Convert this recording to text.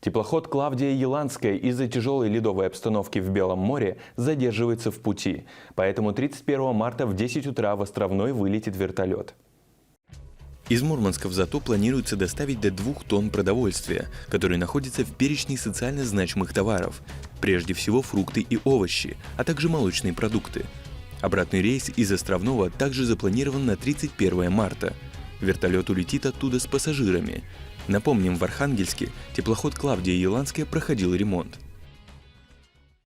Теплоход «Клавдия Еланская» из-за тяжелой ледовой обстановки в Белом море задерживается в пути. Поэтому 31 марта в 10 утра в Островной вылетит вертолет. Из Мурманска в Зату планируется доставить до 2 тонн продовольствия, которые находятся в перечне социально значимых товаров. Прежде всего фрукты и овощи, а также молочные продукты. Обратный рейс из Островного также запланирован на 31 марта. Вертолет улетит оттуда с пассажирами. Напомним, в Архангельске теплоход «Клавдия Еланская» проходил ремонт.